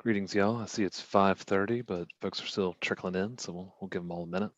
Greetings, y'all. I see it's 5:30, but folks are still trickling in, so we'll give them all a minute.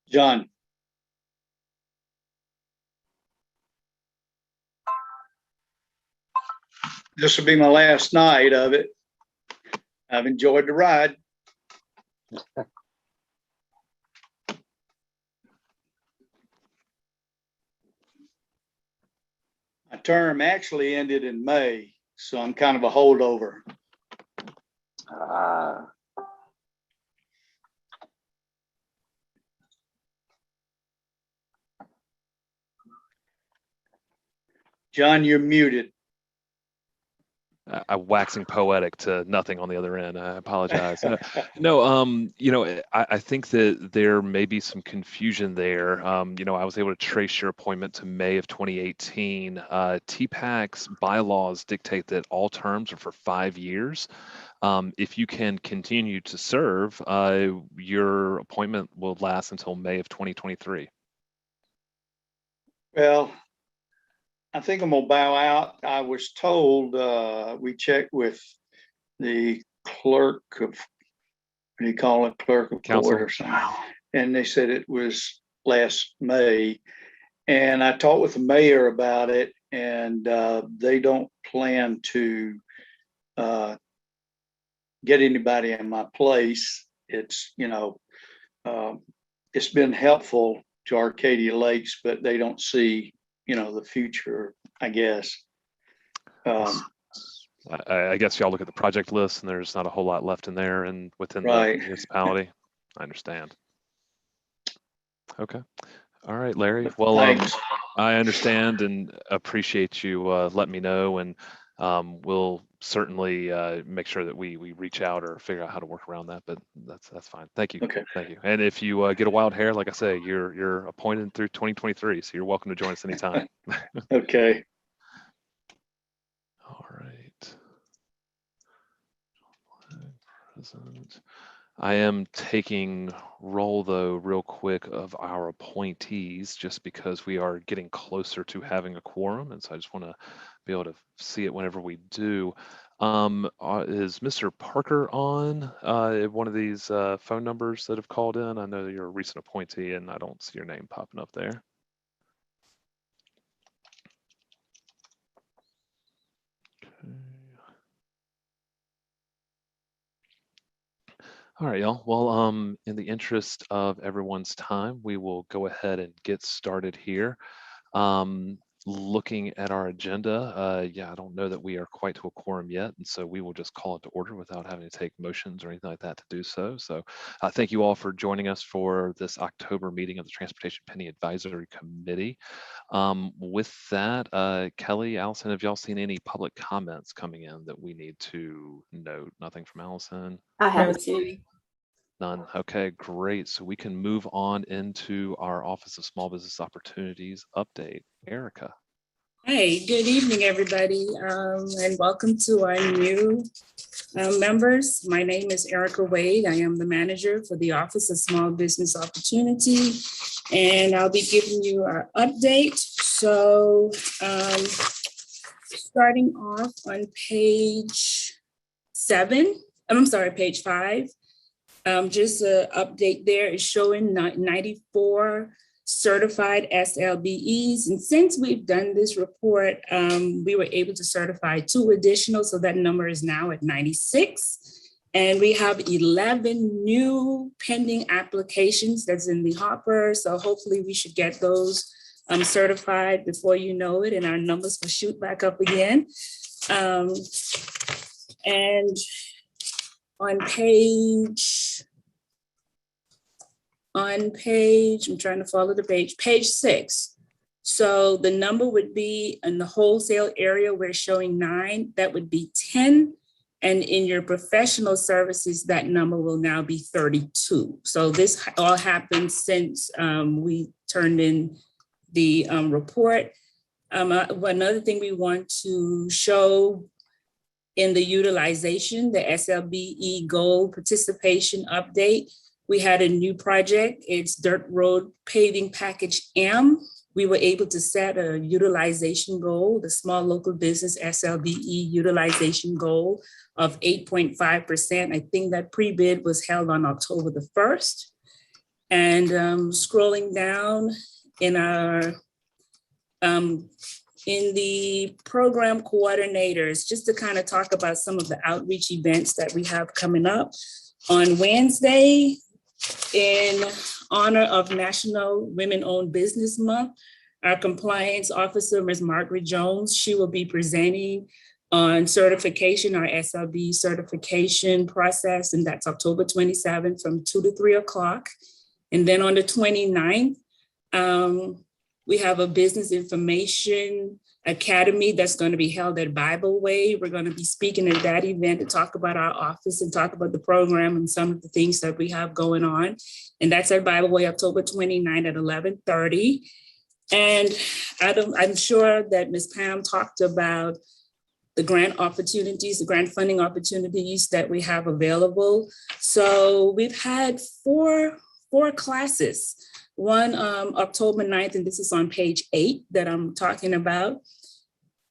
John. This will be my last night of it. I've enjoyed the ride. My term actually ended in May, so I'm kind of a holdover. John, you're muted. I'm waxing poetic to nothing on the other end. I apologize. No, I think that there may be some confusion there. I was able to trace your appointment to May of 2018. TPAC's bylaws dictate that all terms are for 5 years. If you can continue to serve, your appointment will last until May of 2023. Well, I think I'm gonna bow out. I was told, we checked with the clerk of, what do you call it, clerk of Council. court or something, and they said it was last May. And I talked with the mayor about it, and they don't plan to get anybody in my place. It's, it's been helpful to Arcadia Lakes, but they don't see, the future, I guess. I guess y'all look at the project list and there's not a whole lot left in there and within Right. the municipality. I understand. Okay. All right, Larry. Well, Thanks. I understand and appreciate you letting me know, and we'll certainly make sure that we reach out or figure out how to work around that. But that's fine. Thank you. Okay. Thank you. And if you get a wild hair, like I say, you're appointed through 2023, so you're welcome to join us anytime. Okay. All right. Present. I am taking roll, though, real quick of our appointees, just because we are getting closer to having a quorum, and so I just want to be able to see it whenever we do. Is Mr. Parker on one of these phone numbers that have called in? I know that you're a recent appointee, and I don't see your name popping up there. Okay. All right, y'all. Well, in the interest of everyone's time, we will go ahead and get started here. Looking at our agenda, yeah, I don't know that we are quite to a quorum yet, and so we will just call it to order without having to take motions or anything like that to do so. So thank you all for joining us for this October meeting of the Transportation Penny Advisory Committee. With that, Kelly, Allison, have y'all seen any public comments coming in that we need to note? Nothing from Allison? I haven't seen any. None. Okay, great. So we can move on into our Office of Small Business Opportunities update. Erica. Hey, good evening, everybody, and welcome to our new members. My name is Erica Wade. I am the manager for the Office of Small Business Opportunity, and I'll be giving you our update. So starting off on page 7, I'm sorry, page 5, just an update there is showing 94 certified SLBEs. And since we've done this report, we were able to certify 2 additional. So that number is now at 96. And we have 11 new pending applications that's in the hopper. So hopefully we should get those certified before you know it, and our numbers will shoot back up again. And on page, I'm trying to follow the page 6. So the number would be in the wholesale area, we're showing 9, that would be 10. And in your professional services, that number will now be 32. So this all happened since we turned in the report. Another thing we want to show in the utilization, the SLBE goal participation update, we had a new project. It's Dirt Road Paving Package M. We were able to set a utilization goal, the small local business SLBE utilization goal of 8.5%. I think that pre-bid was held on October the 1st. And scrolling down in our in the program coordinators, just to kind of talk about some of the outreach events that we have coming up. On Wednesday, in honor of National Women-Owned Business Month, our compliance officer, Ms. Margaret Jones, she will be presenting on certification, our SLB certification process, and that's October 27th from 2 to 3 o'clock. And then on the 29th, we have a business information academy that's going to be held at Bible Way. We're going to be speaking at that event to talk about our office and talk about the program and some of the things that we have going on. And that's at Bible Way, October 29th at 11:30. And I'm sure that Ms. Pam talked about the grant opportunities, the grant funding opportunities that we have available. So we've had four classes. One October 9th, and this is on page 8 that I'm talking about.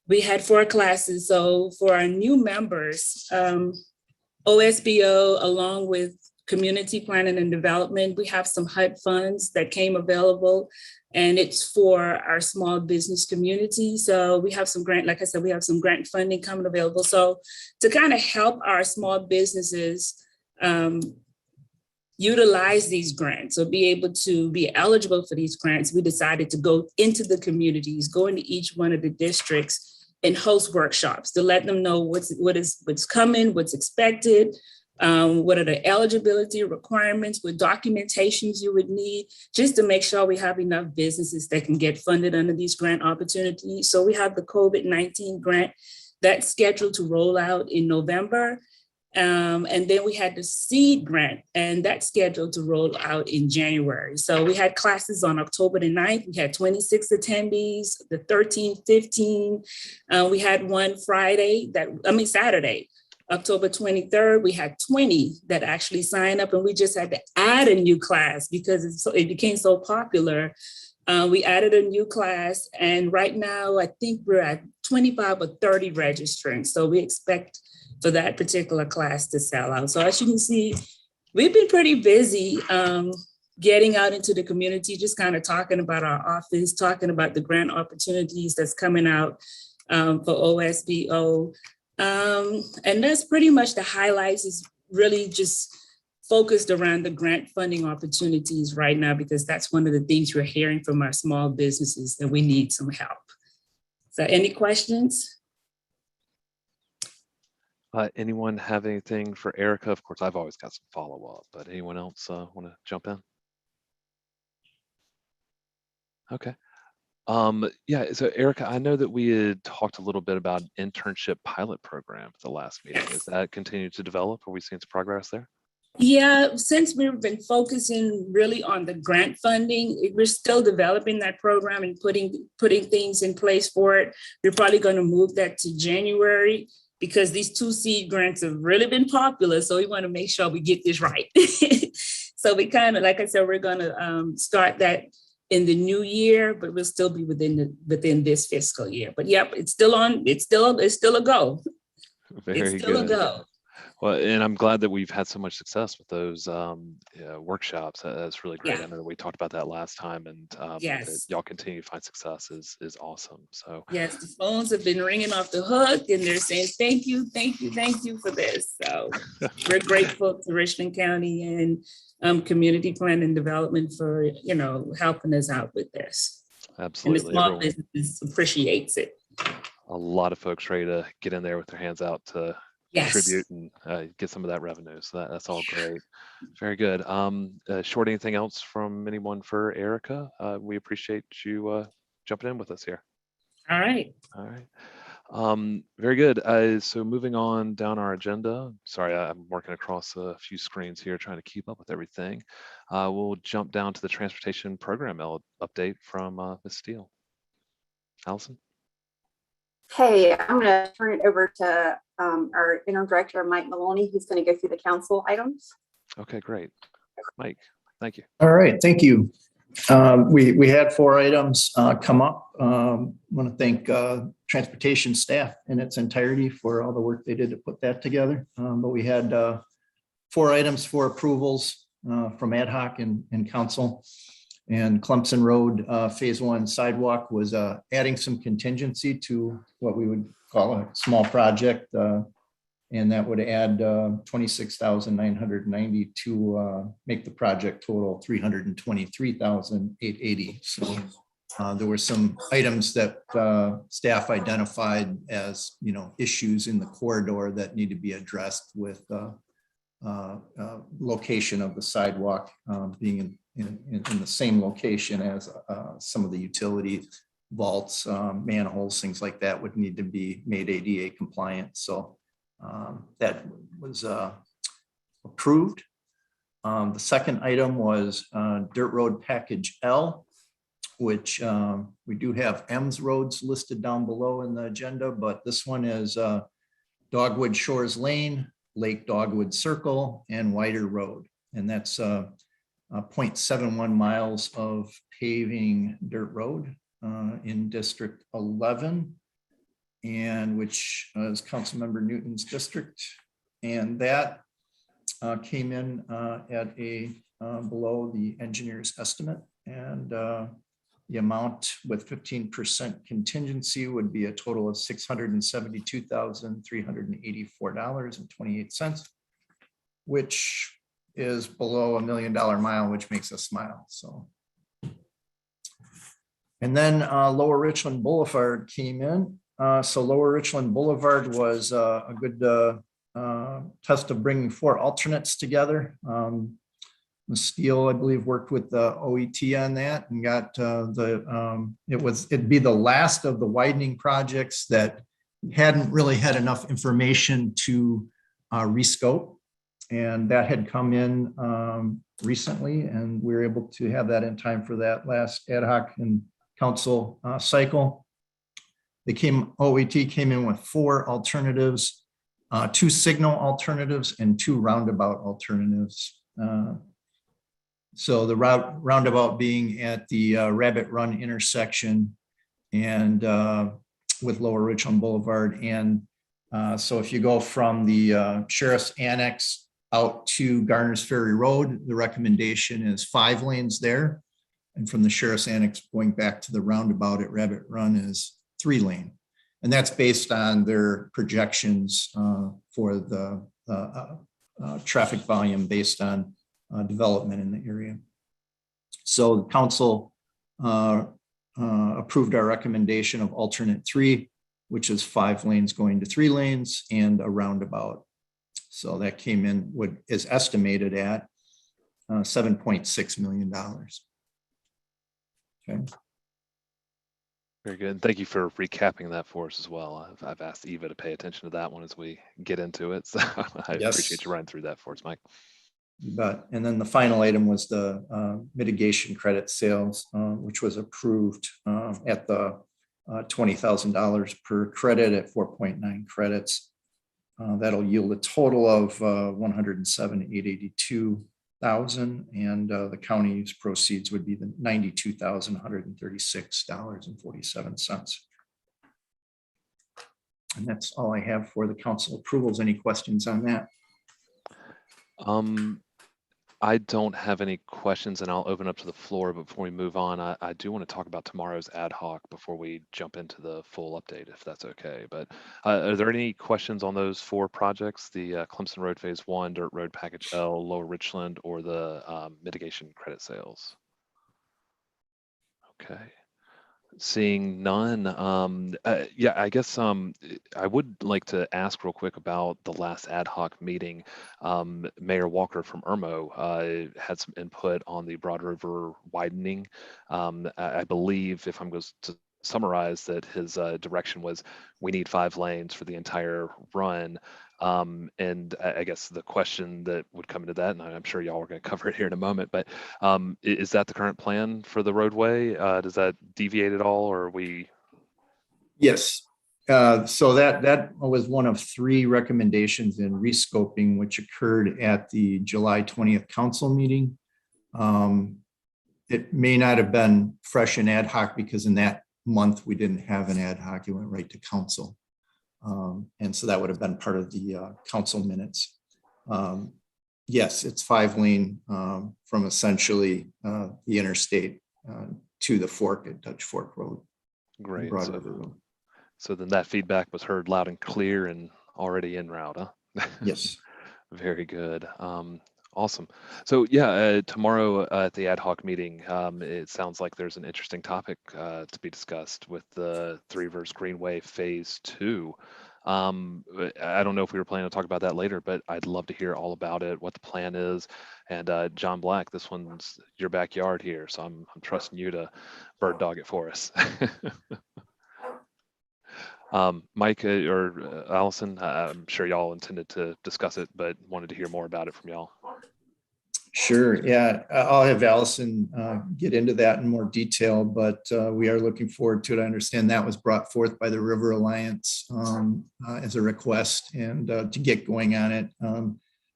We had 4 classes. So for our new members, OSBO, along with community planning and development, we have some HUD funds that came available, and it's for our small business community. So we have some grant, like I said, we have some grant funding coming available. So to kind of help our small businesses utilize these grants or be able to be eligible for these grants, we decided to go into the communities, go into each one of the districts and host workshops to let them know what's coming, what's expected, what are the eligibility requirements, what documentations you would need, just to make sure we have enough businesses that can get funded under these grant opportunities. So we have the COVID-19 grant that's scheduled to roll out in November. And then we had the seed grant, and that's scheduled to roll out in January. So we had classes on October the 9th. We had 26 attendees, the 13th, 15. We had one Saturday, October 23rd. We had 20 that actually signed up, and we just had to add a new class because it became so popular. We added a new class, and right now I think we're at 25 or 30 registrants. So we expect for that particular class to sell out. So as you can see, we've been pretty busy getting out into the community, just kind of talking about our office, talking about the grant opportunities that's coming out for OSBO. And that's pretty much the highlights, is really just focused around the grant funding opportunities right now, because that's one of the things we're hearing from our small businesses, that we need some help. So any questions? Anyone have anything for Erica? Of course, I've always got some follow-up, but anyone else want to jump in? Okay. Yeah, so Erica, I know that we had talked a little bit about internship pilot program at the last meeting. Is that continuing to develop? Are we seeing some progress there? Yeah, since we've been focusing really on the grant funding, we're still developing that program and putting things in place for it. We're probably going to move that to January because these 2 seed grants have really been popular. So we want to make sure we get this right. So we kind of, like I said, we're going to start that in the new year, but we'll still be within this fiscal year. But yep, it's still on. It's still a go. Very It's still a good. go. Well, and I'm glad that we've had so much success with those workshops. That's really great. Yeah. I know that we talked about that last time, and that Yes. y'all continue to find success is awesome. So Yes, the phones have been ringing off the hook and they're saying, thank you, thank you, thank you for this. So we're grateful to Richland County and Community Plan and Development for, helping us out with this. absolutely, And the small everyone, business appreciates it. a lot of folks ready to get in there with their hands out to Yes. contribute and get some of that revenue. So that's all great. Very good. Short, anything else from anyone for Erica? We appreciate you jumping in with us here. All right. All right. Very good. So moving on down our agenda. Sorry, I'm working across a few screens here trying to keep up with everything. We'll jump down to the transportation program update from Ms. Steele. Allison? Hey, I'm going to turn it over to our interim director, Mike Maloney, who's going to go through the council items. Okay, great. Mike, thank you. All right, thank you. We had 4 items come up. I want to thank transportation staff in its entirety for all the work they did to put that together. But we had 4 items for approvals from ad hoc and council. And Clemson Road Phase 1 sidewalk was adding some contingency to what we would call a small project. And that would add $26,990 to make the project total $323,880. So there were some items that staff identified as issues in the corridor that need to be addressed with location of the sidewalk being in the same location as some of the utility vaults, manholes, things like that would need to be made ADA compliant. So that was approved. The second item was Dirt Road Package L, which we do have M's roads listed down below in the agenda, but this one is Dogwood Shores Lane, Lake Dogwood Circle, and Wider Road. And that's 0.71 miles of paving dirt road in District 11. And which is Councilmember Newton's district. And that came in at below the engineer's estimate. And the amount with 15% contingency would be a total of $672,384.28, which is below $1 million mile, which makes us smile. So. And then Lower Richland Boulevard came in. So Lower Richland Boulevard was a good test of bringing 4 alternates together. Ms. Steele, I believe, worked with the OET on that and got it'd be the last of the widening projects that hadn't really had enough information to rescope. And that had come in recently, and we were able to have that in time for that last ad hoc and council cycle. OET came in with 4 alternatives, 2 signal alternatives and 2 roundabout alternatives. So the roundabout being at the Rabbit Run intersection and with Lower Richland Boulevard. And so if you go from the Sheriff's Annex out to Garner's Ferry Road, the recommendation is 5 lanes there. And from the Sheriff's Annex going back to the roundabout at Rabbit Run is 3 lane. And that's based on their projections for the traffic volume based on development in the area. So the council approved our recommendation of alternate 3, which is 5 lanes going to 3 lanes and a roundabout. So that came in is estimated at $7.6 million. Okay. Very good. Thank you for recapping that for us as well. I've asked Eva to pay attention to that one as we get into it. So I appreciate you running through that for us, Mike. And then the final item was the mitigation credit sales, which was approved at the $20,000 per credit at 4.9 credits. That'll yield a total of $107,882,000, and the county's proceeds would be the $92,136.47. And that's all I have for the council approvals. Any questions on that? I don't have any questions, and I'll open up to the floor. But before we move on, I do want to talk about tomorrow's ad hoc before we jump into the full update, if that's okay. But are there any questions on those 4 projects, the Clemson Road Phase 1, Dirt Road Package L, Lower Richland, or the mitigation credit sales? Okay. Seeing none, yeah, I guess I would like to ask real quick about the last ad hoc meeting. Mayor Walker from Irmo had some input on the Broad River widening. I believe, if I'm going to summarize, that his direction was we need 5 lanes for the entire run. And I guess the question that would come into that, and I'm sure y'all are going to cover it here in a moment, but is that the current plan for the roadway? Does that deviate at all, or are we? Yes. So that was one of 3 recommendations in rescoping, which occurred at the July 20th council meeting. It may not have been fresh and ad hoc because in that month we didn't have an ad hoc. It went right to council. And so that would have been part of the council minutes. Yes, it's 5-lane from essentially the interstate to the fork at Dutch Fork Road. Great. Road. So then that feedback was heard loud and clear and already en route, huh? Yes. Very good. Awesome. So yeah, tomorrow at the ad hoc meeting, it sounds like there's an interesting topic to be discussed with the Three Rivers Greenway Phase 2. I don't know if we were planning to talk about that later, but I'd love to hear all about it, what the plan is. And John Black, this one's your backyard here, so I'm trusting you to bird dog it for us. Mike or Allison, I'm sure y'all intended to discuss it, but wanted to hear more about it from y'all. Sure. Yeah, I'll have Allison get into that in more detail, but we are looking forward to it. I understand that was brought forth by the River Alliance as a request and to get going on it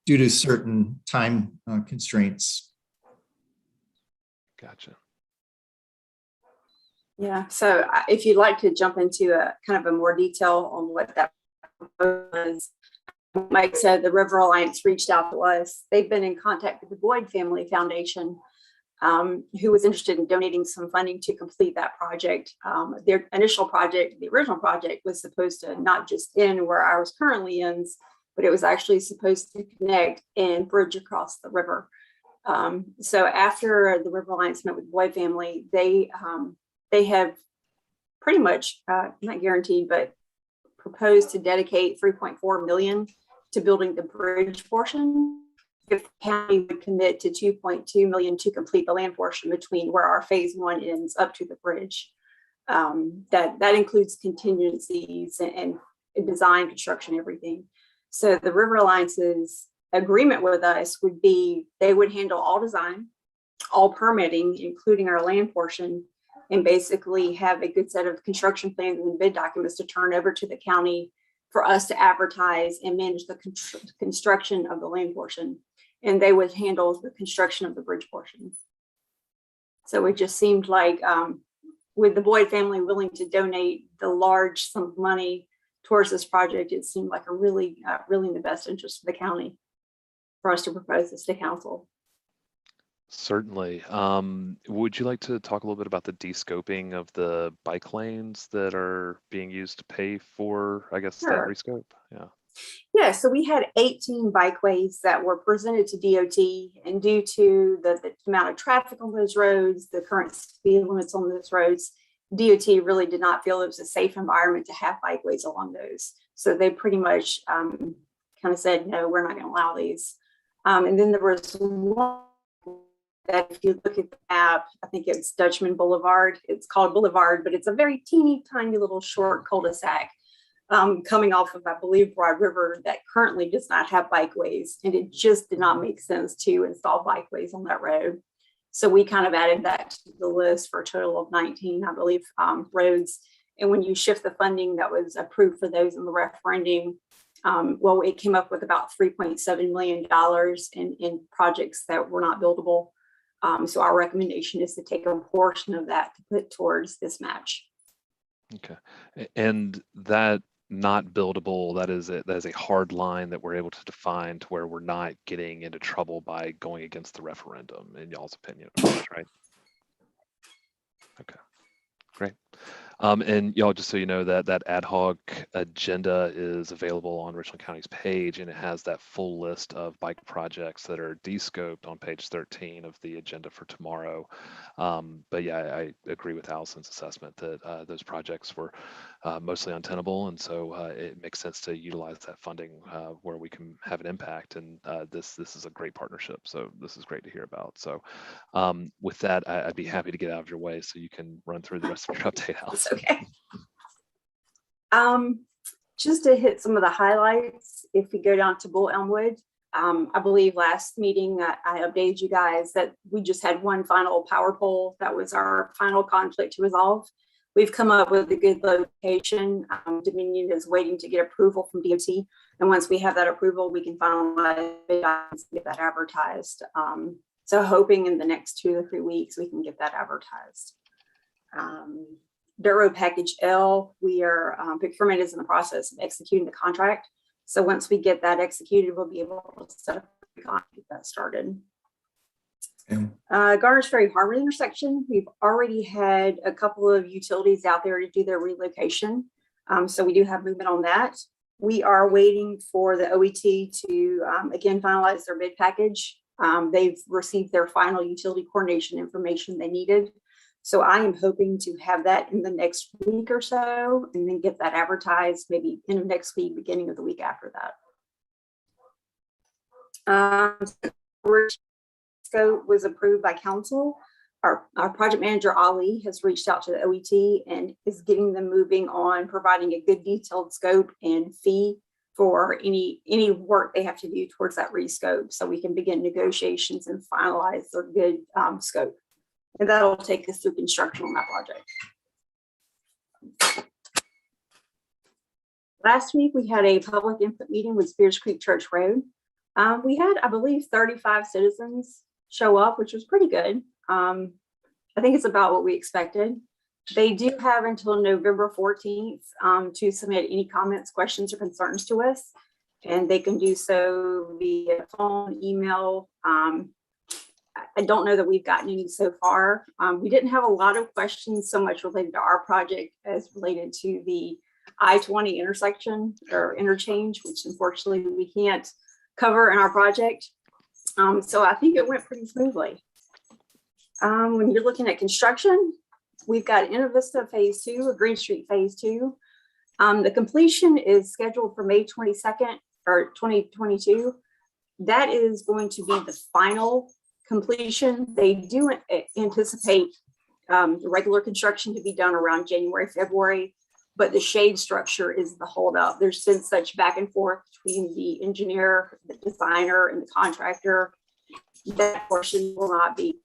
due to certain time constraints. Gotcha. Yeah, so if you'd like to jump into a kind of a more detail on what that was, Mike said the River Alliance reached out to us. They've been in contact with the Boyd Family Foundation, who was interested in donating some funding to complete that project. Their initial project, the original project, was supposed to not just end where ours currently ends, but it was actually supposed to connect and bridge across the river. So after the River Alliance met with the Boyd family, they have pretty much, not guaranteed, but proposed to dedicate $3.4 million to building the bridge portion. If the county would commit to $2.2 million to complete the land portion between where our phase 1 ends up to the bridge. That includes contingencies and design, construction, everything. So the River Alliance's agreement with us would be they would handle all design, all permitting, including our land portion, and basically have a good set of construction plans and bid documents to turn over to the county for us to advertise and manage the construction of the land portion. And they would handle the construction of the bridge portion. So it just seemed like with the Boyd family willing to donate the large sum of money towards this project, it seemed like a really in the best interest of the county for us to propose this to council. Certainly. Would you like to talk a little bit about the descoping of the bike lanes that are being used to pay for, I guess, Sure. that rescope? Yeah. Yeah, so we had 18 bikeways that were presented to DOT, and due to the amount of traffic on those roads, the current speed limits on those roads, DOT really did not feel it was a safe environment to have bikeways along those. So they pretty much kind of said, no, we're not going to allow these. And then there was one that if you look at the map, I think it's Dutchman Boulevard. It's called Boulevard, but it's a very teeny tiny little short cul-de-sac. coming off of, I believe, Broad River that currently does not have bikeways, and it just did not make sense to install bikeways on that road. So we kind of added that to the list for a total of 19, I believe, roads. And when you shift the funding that was approved for those in the referendum, well, it came up with about $3.7 million in projects that were not buildable. So our recommendation is to take a portion of that to put towards this match. Okay. And that not buildable, that is a hard line that we're able to define to where we're not getting into trouble by going against the referendum, in y'all's opinion, right? Okay, great. And y'all, just so you know, that ad hoc agenda is available on Richland County's page, and it has that full list of bike projects that are descoped on page 13 of the agenda for tomorrow. But yeah, I agree with Allison's assessment that those projects were mostly untenable, and so it makes sense to utilize that funding where we can have an impact. And this is a great partnership, so this is great to hear about. So with that, I'd be happy to get out of your way so you can run through the rest of your update, Allison. Okay. Just to hit some of the highlights, if we go down to Bull Elmwood, I believe last meeting I updated you guys that we just had one final power pole. That was our final conflict to resolve. We've come up with a good location. Dominion is waiting to get approval from DOT. And once we have that approval, we can finalize it and get that advertised. So hoping in the next 2 to 3 weeks, we can get that advertised. Dirt Road Package L, we are, procurement is in the process of executing the contract. So once we get that executed, we'll be able to set up the contract, get that started. Garner's Ferry Harmon intersection, we've already had a couple of utilities out there to do their relocation. So we do have movement on that. We are waiting for the OET to, again, finalize their bid package. They've received their final utility coordination information they needed. So I am hoping to have that in the next week or so, and then get that advertised maybe end of next week, beginning of the week after that. Scope was approved by council. Our project manager, Ali, has reached out to the OET and is getting them moving on providing a good detailed scope and fee for any work they have to do towards that rescope, so we can begin negotiations and finalize their good scope. And that'll take us through construction on that project. Last week, we had a public input meeting with Spears Creek Church Road. We had, I believe, 35 citizens show up, which was pretty good. I think it's about what we expected. They do have until November 14th to submit any comments, questions, or concerns to us. And they can do so via phone, email. I don't know that we've gotten any so far. We didn't have a lot of questions so much related to our project as related to the I-20 intersection or interchange, which unfortunately we can't cover in our project. So I think it went pretty smoothly. When you're looking at construction, we've got Innovista Phase 2 or Green Street Phase 2. The completion is scheduled for May 22nd or 2022. That is going to be the final completion. They do anticipate the regular construction to be done around January, February, but the shade structure is the holdup. There's been such back and forth between the engineer, the designer, and the contractor. That portion will not be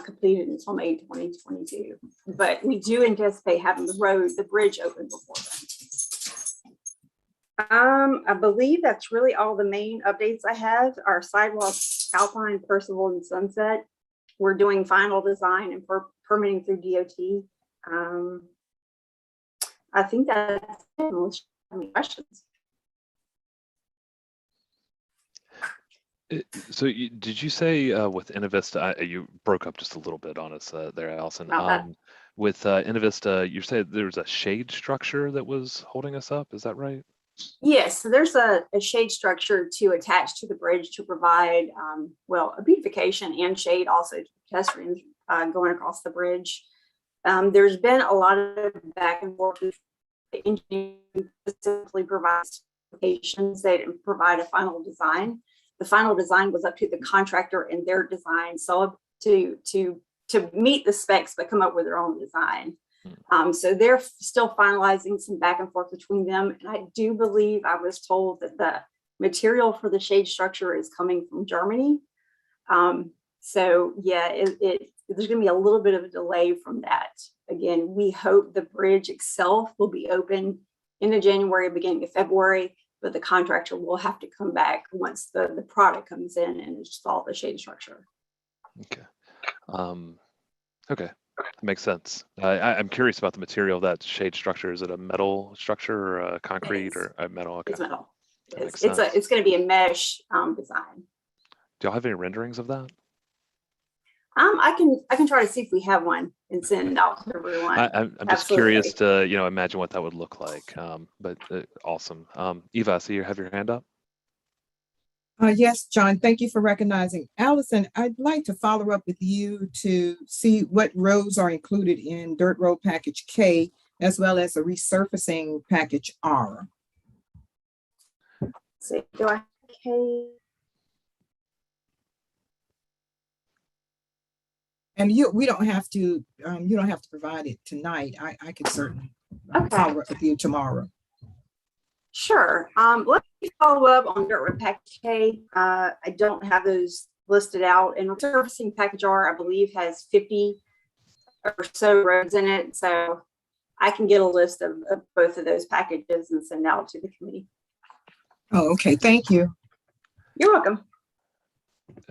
completed until May 2022. But we do anticipate having the bridge open before then. I believe that's really all the main updates I have. Our sidewalks, Alpine, Percival, and Sunset, we're doing final design and permitting through DOT. I think that's it. Unless you have any questions. So did you say with Innovista, you broke up just a little bit on us there, Allison. With Innovista, you said there was a shade structure that was holding us up. Is that right? Yes, so there's a shade structure to attach to the bridge to provide, well, a beautification and shade also to pedestrians going across the bridge. There's been a lot of back and forth with the engineering simply provides specifications. They didn't provide a final design. The final design was up to the contractor and their design, so to meet the specs, but come up with their own design. So they're still finalizing some back and forth between them. And I do believe I was told that the material for the shade structure is coming from Germany. So yeah, there's going to be a little bit of a delay from that. Again, we hope the bridge itself will be open in January, beginning of February, but the contractor will have to come back once the product comes in and install the shade structure. Okay. Okay. Makes sense. I'm curious about the material of that shade structure. Is it a metal structure or a concrete or a metal? Okay. It's metal. That makes It's sense. it's going to be a mesh design. Do y'all have any renderings of that? I can try to see if we have one and send it out to everyone. I'm just curious to imagine what that would look like. But awesome. Eva, I see you have your hand up. Yes, John, thank you for recognizing. Allison, I'd like to follow up with you to see what roads are included in Dirt Road Package K, as well as the resurfacing Package R. So do I okay? And we don't have to, you don't have to provide it tonight. I could certainly follow up with you tomorrow. Sure. Let me follow up on Dirt Road Package K. I don't have those listed out. And resurfacing Package R, I believe, has 50 or so roads in it. So I can get a list of both of those packages and send out to the committee. Oh, okay. Thank you. You're welcome.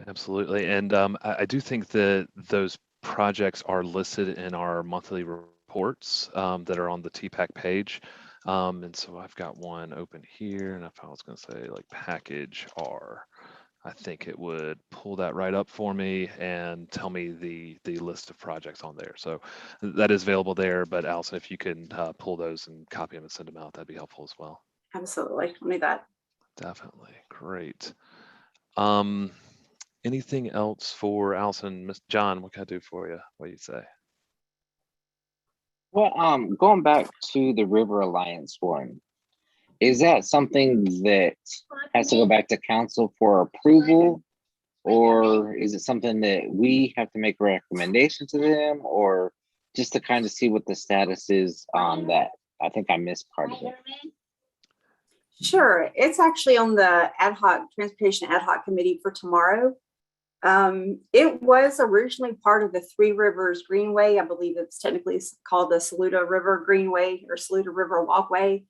Absolutely. And I do think that those projects are listed in our monthly reports that are on the TPAC page. And so I've got one open here, and if I was going to say like Package R, I think it would pull that right up for me and tell me the list of projects on there. So that is available there. But Allison, if you can pull those and copy them and send them out, that'd be helpful as well. Absolutely. I'll do that. Definitely. Great. Anything else for Allison? Miss John, what can I do for you? What do you say? Well, going back to the River Alliance one, is that something that has to go back to council for approval? Or is it something that we have to make a recommendation to them, or just to kind of see what the status is on that? I think I missed part of it. Sure. It's actually on the transportation ad hoc committee for tomorrow. It was originally part of the Three Rivers Greenway. I believe it's technically called the Saluda River Greenway or Saluda River Walkway.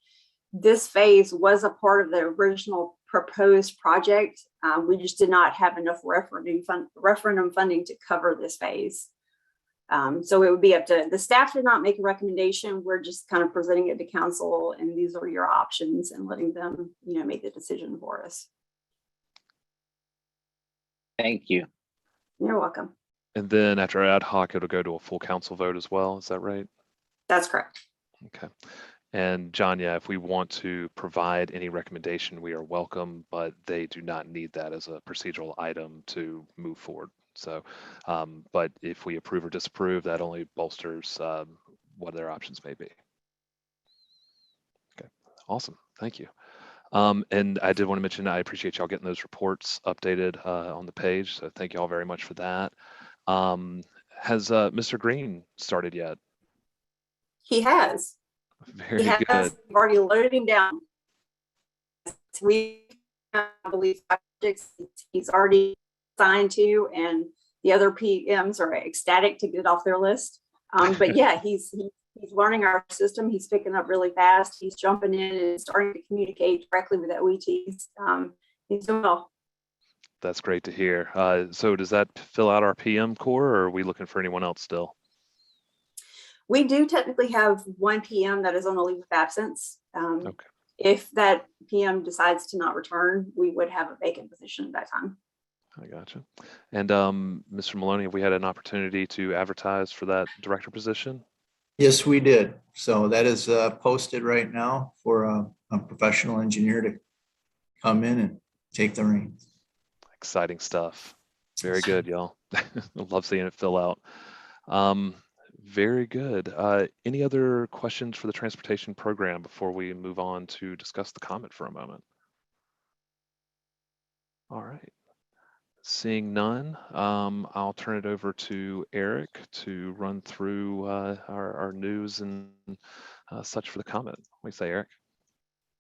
This phase was a part of the original proposed project. We just did not have enough referendum funding to cover this phase. So it would be up to the staff to not make a recommendation. We're just kind of presenting it to council, and these are your options, and letting them, make the decision for us. Thank you. You're welcome. And then after ad hoc, it'll go to a full council vote as well. Is that right? That's correct. Okay. And John, yeah, if we want to provide any recommendation, we are welcome, but they do not need that as a procedural item to move forward. So, but if we approve or disapprove, that only bolsters what their options may be. Okay, awesome. Thank you. And I did want to mention, I appreciate y'all getting those reports updated on the page. So thank you all very much for that. Has Mr. Green started yet? He has. Very good. We've already loaded him down. I believe projects he's already signed to, and the other PMs are ecstatic to get off their list. But yeah, he's learning our system. He's picking up really fast. He's jumping in and starting to communicate directly with OETs. He's doing well. That's great to hear. So does that fill out our PM core, or are we looking for anyone else still? We do technically have one PM that is on a leave of absence. Okay. If that PM decides to not return, we would have a vacant position at that time. I gotcha. And Mr. Maloney, have we had an opportunity to advertise for that director position? Yes, we did. So that is posted right now for a professional engineer to come in and take the reins. Exciting stuff. Very good, y'all. Love seeing it fill out. Very good. Any other questions for the transportation program before we move on to discuss the comment for a moment? All right. Seeing none, I'll turn it over to Eric to run through our news and such for the comment. What do you say, Eric?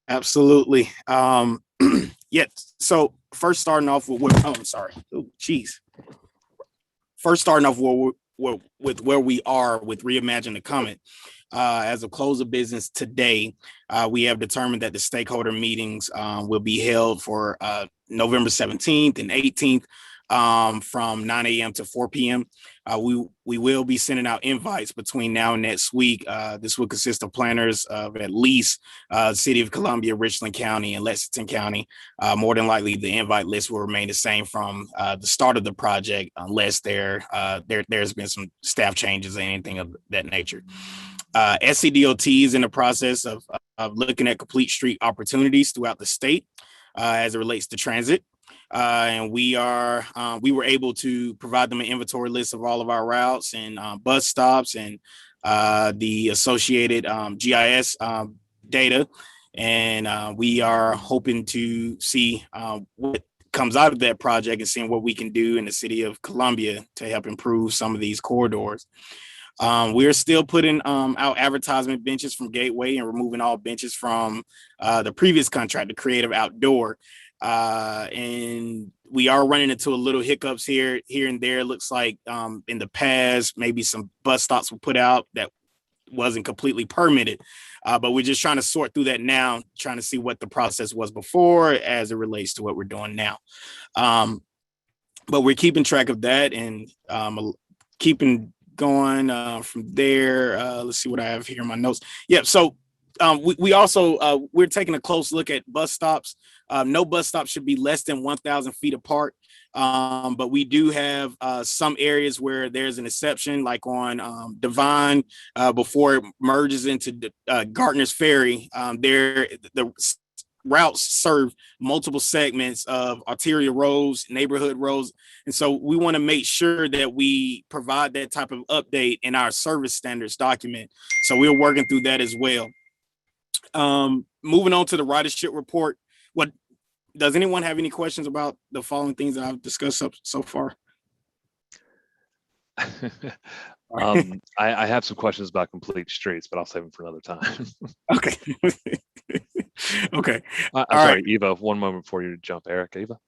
Absolutely. Yeah. So first starting off with oh, I'm sorry. Oh, geez. First starting off with where we are with Reimagine the Comment. As a close of business today, we have determined that the stakeholder meetings will be held for November 17th and 18th from 9 a.m. to 4 p.m. We will be sending out invites between now and next week. This will consist of planners of at least City of Columbia, Richland County, and Lexington County. More than likely, the invite list will remain the same from the start of the project, unless there's been some staff changes or anything of that nature. SCDOT is in the process of looking at complete street opportunities throughout the state as it relates to transit. And we were able to provide them an inventory list of all of our routes and bus stops and the associated GIS data. And we are hoping to see what comes out of that project and seeing what we can do in the city of Columbia to help improve some of these corridors. We're still putting out advertisement benches from Gateway and removing all benches from the previous contract, the Creative Outdoor. And we are running into a little hiccups here and there. It looks like in the past, maybe some bus stops were put out that wasn't completely permitted. But we're just trying to sort through that now, trying to see what the process was before as it relates to what we're doing now. But we're keeping track of that and keeping going from there. Let's see what I have here in my notes. Yeah, so we also we're taking a close look at bus stops. No bus stop should be less than 1,000 feet apart. But we do have some areas where there's an exception, like on Divine, before it merges into Gartner's Ferry. The routes serve multiple segments of arterial roads, neighborhood roads. And so we want to make sure that we provide that type of update in our service standards document. So we're working through that as well. Moving on to the ridership report. What does anyone have any questions about the following things that I've discussed so far? I have some questions about complete streets, but I'll save them for another time. Okay. Okay. I'm sorry, Eva, one moment before you jump. Eric, Eva?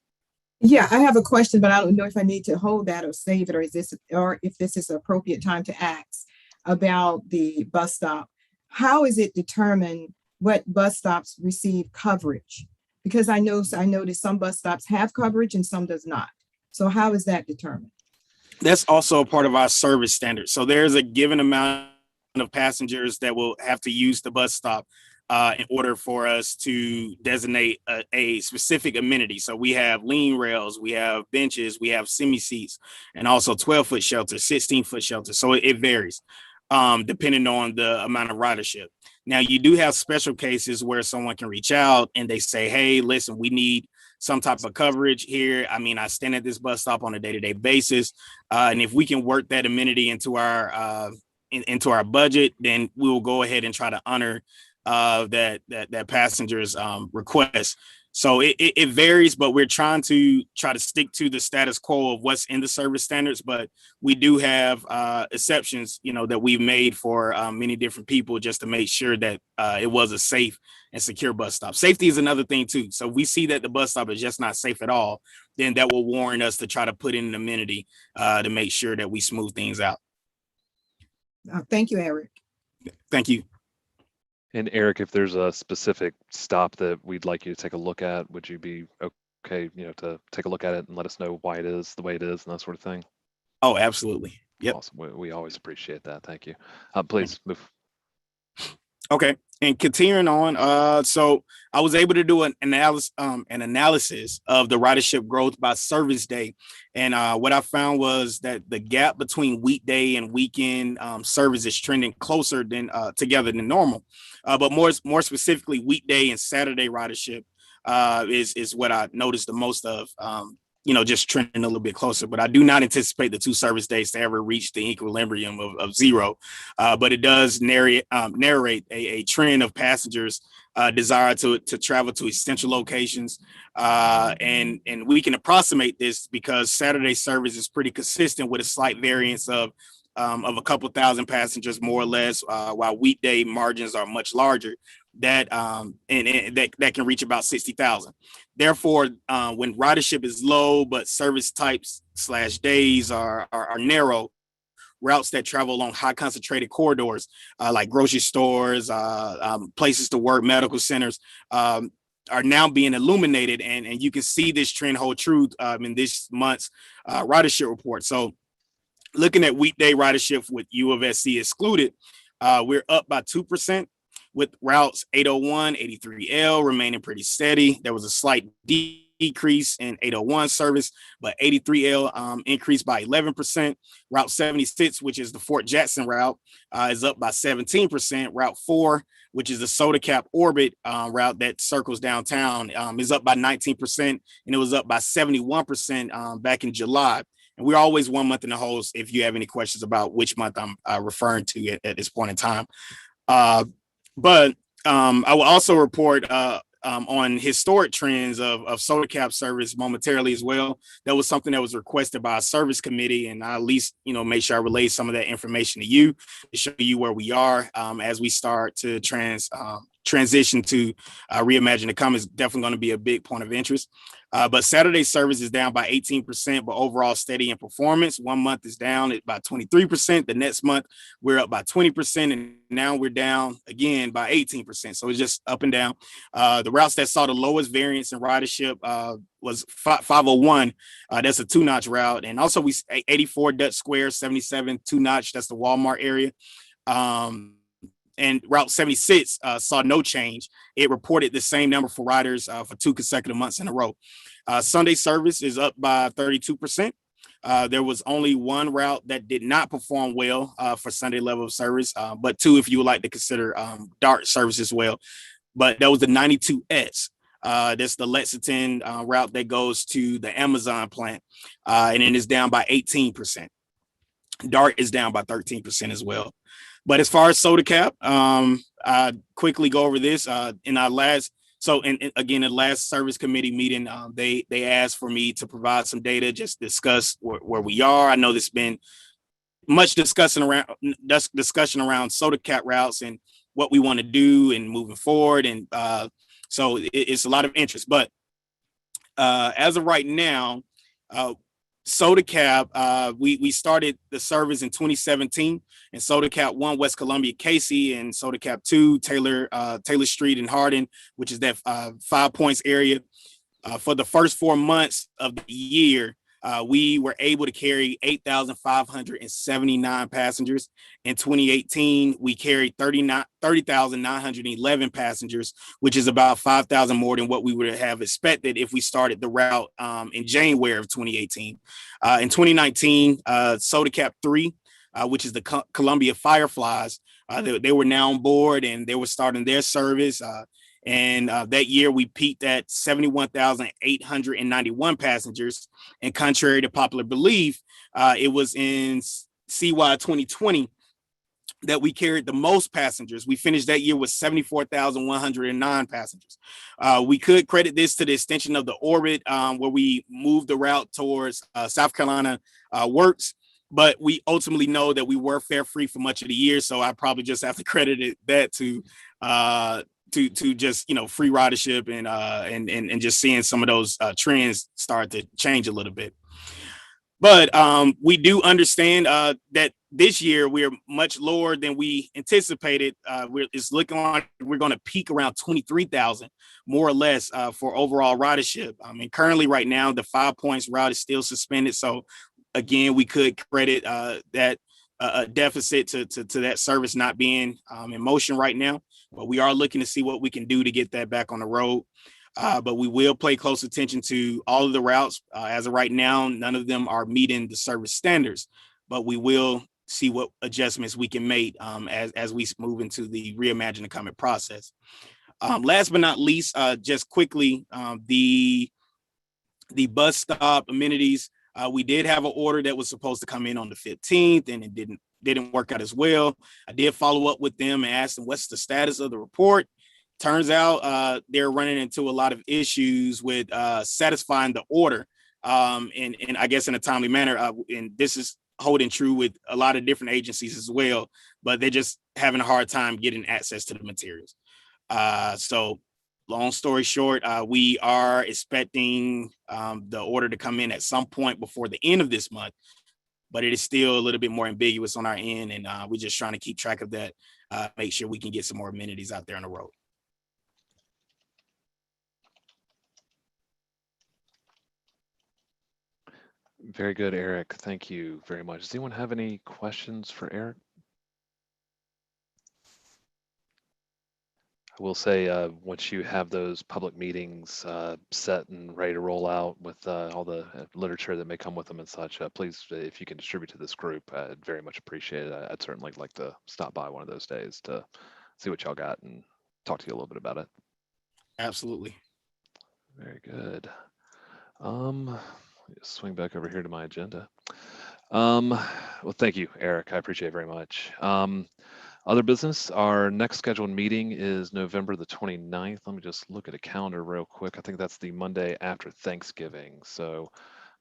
Yeah, I have a question, but I don't know if I need to hold that or save it, or if this is an appropriate time to ask about the bus stop. How is it determined what bus stops receive coverage? Because I noticed some bus stops have coverage and some does not. So how is that determined? That's also a part of our service standard. So there's a given amount of passengers that will have to use the bus stop in order for us to designate a specific amenity. So we have lean rails, we have benches, we have semi-seats, and also 12-foot shelters, 16-foot shelters. So it varies depending on the amount of ridership. Now, you do have special cases where someone can reach out and they say, hey, listen, we need some type of coverage here. I mean, I stand at this bus stop on a day-to-day basis. And if we can work that amenity into our budget, then we will go ahead and try to honor that passenger's request. So it varies, but we're trying to stick to the status quo of what's in the service standards. But we do have exceptions, that we've made for many different people just to make sure that it was a safe and secure bus stop. Safety is another thing too. So if we see that the bus stop is just not safe at all, then that will warrant us to try to put in an amenity to make sure that we smooth things out. Thank you, Eric. Thank you. And Eric, if there's a specific stop that we'd like you to take a look at, would you be okay, to take a look at it and let us know why it is the way it is and that sort of thing? Oh, absolutely. Yep. Awesome. We always appreciate that. Thank you. Please move. Okay. And continuing on, so I was able to do an analysis of the ridership growth by service day. And what I found was that the gap between weekday and weekend service is trending closer together than normal. But more specifically, weekday and Saturday ridership is what I noticed the most of, just trending a little bit closer. But I do not anticipate the two service days to ever reach the equilibrium of zero. But it does narrate a trend of passengers desire to travel to essential locations. And we can approximate this because Saturday service is pretty consistent with a slight variance of a couple thousand passengers, more or less, while weekday margins are much larger. That that can reach about 60,000. Therefore, when ridership is low, but service types / days are narrow, routes that travel along high concentrated corridors, like grocery stores, places to work, medical centers, are now being illuminated. And you can see this trend hold true in this month's ridership report. So looking at weekday ridership with U of SC excluded, we're up by 2%, with routes 801, 83L remaining pretty steady. There was a slight decrease in 801 service, but 83L increased by 11%. Route 76, which is the Fort Jackson route, is up by 17%. Route 4, which is the Soda Cap Orbit route that circles downtown, is up by 19%, and it was up by 71% back in July. And we're always 1 month in the holes if you have any questions about which month I'm referring to at this point in time. But I will also report on historic trends of Soda Cap service momentarily as well. That was something that was requested by a service committee, and I at least make sure I relay some of that information to you to show you where we are as we start to transition to Reimagine the Come is definitely going to be a big point of interest. But Saturday service is down by 18%, but overall steady in performance. 1 month is down by 23%. The next month, we're up by 20%. And now we're down again by 18%. So it's just up and down. The routes that saw the lowest variance in ridership was 501. That's a 2-notch route. And also we 84 Dutch Square, 77 2-notch. That's the Walmart area. And Route 76 saw no change. It reported the same number for riders for 2 consecutive months in a row. Sunday service is up by 32%. There was only one route that did not perform well for Sunday level of service, but 2 if you would like to consider DART service as well. But that was the 92S. That's the Lexington route that goes to the Amazon plant, and it is down by 18%. DART is down by 13% as well. But as far as Soda Cap, I quickly go over this in our last. So, again, the last service committee meeting, they asked for me to provide some data, just discuss where we are. I know there's been much discussion around Soda Cap routes and what we want to do and moving forward, and so it's a lot of interest. But as of right now, Soda Cap, we started the service in 2017, and Soda Cap 1 West Columbia Casey, and Soda Cap 2 Taylor Street in Hardin, which is that 5 Points area. For the first 4 months of the year, we were able to carry 8,579 passengers. In 2018, we carried 30,911 passengers, which is about 5,000 more than what we would have expected if we started the route in January of 2018. In 2019, Soda Cap 3, which is the Columbia Fireflies, they were now on board and they were starting their service. And that year we peaked at 71,891 passengers. And contrary to popular belief, it was in CY 2020 that we carried the most passengers. We finished that year with 74,109 passengers. We could credit this to the extension of the orbit where we moved the route towards South Carolina Works. But we ultimately know that we were fare free for much of the year. So I probably just have to credit that to just free ridership and just seeing some of those trends start to change a little bit. But we do understand that this year we're much lower than we anticipated. It's looking like we're going to peak around 23,000 more or less for overall ridership. I mean, currently right now the 5 Points route is still suspended. So again, we could credit that a deficit to that service not being in motion right now. But we are looking to see what we can do to get that back on the road. But we will pay close attention to all of the routes. As of right now, none of them are meeting the service standards, but we will see what adjustments we can make as we move into the Reimagine the Comet process. Last but not least, just quickly, the bus stop amenities. We did have an order that was supposed to come in on the 15th, and it didn't work out as well. I did follow up with them and ask them what's the status of the report. turns out they're running into a lot of issues with satisfying the order, and I guess in a timely manner. And this is holding true with a lot of different agencies as well, but they're just having a hard time getting access to the materials. So long story short, we are expecting the order to come in at some point before the end of this month, but it is still a little bit more ambiguous on our end, and we're just trying to keep track of that, make sure we can get some more amenities out there on the road. Very good, Eric. Thank you very much. Does anyone have any questions for Eric? I will say, once you have those public meetings set and ready to roll out with all the literature that may come with them and such, please, if you can distribute to this group, I'd very much appreciate it. I'd certainly like to stop by one of those days to see what y'all got and talk to you a little bit about it. Absolutely. Very good. Just swing back over here to my agenda. Well, thank you, Eric. I appreciate it very much. Other business, our next scheduled meeting is November the 29th. Let me just look at a calendar real quick. I think that's the Monday after Thanksgiving. So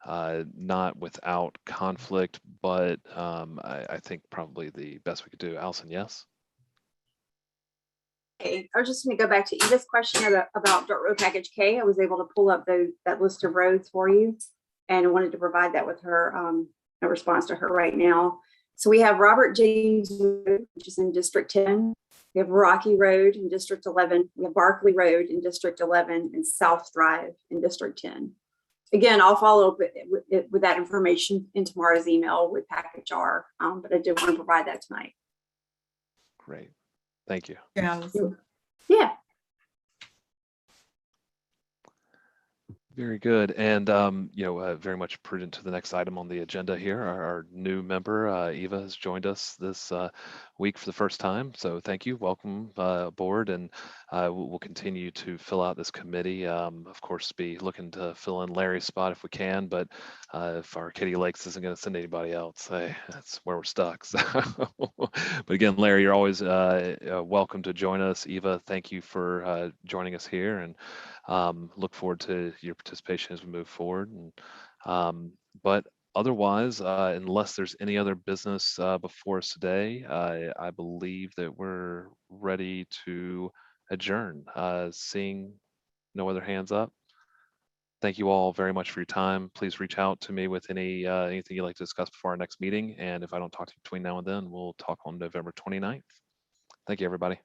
not without conflict, but I think probably the best we could do. Allison, yes? Okay, I was just going to go back to Eva's question about Dirt Road Package K. I was able to pull up that list of roads for you, and I wanted to provide that with her, a response to her right now. So we have Robert James Road, which is in District 10. We have Rocky Road in District 11. We have Barkley Road in District 11 and South Thrive in District 10. Again, I'll follow up with that information in tomorrow's email with Package R, but I did want to provide that tonight. Great. Thank you. Allison. Yeah. Very good. And, very much prudent to the next item on the agenda here. Our new member, Eva, has joined us this week for the first time. So thank you. Welcome aboard. And we'll continue to fill out this committee. Of course, be looking to fill in Larry's spot if we can. But if our Katie Lakes isn't going to send anybody else, that's where we're stuck. So, but again, Larry, you're always welcome to join us. Eva, thank you for joining us here. And look forward to your participation as we move forward. And, but otherwise, unless there's any other business before us today, I believe that we're ready to adjourn. Seeing no other hands up. Thank you all very much for your time. Please reach out to me with anything you'd like to discuss before our next meeting. And if I don't talk to you between now and then, we'll talk on November 29th. Thank you, everybody.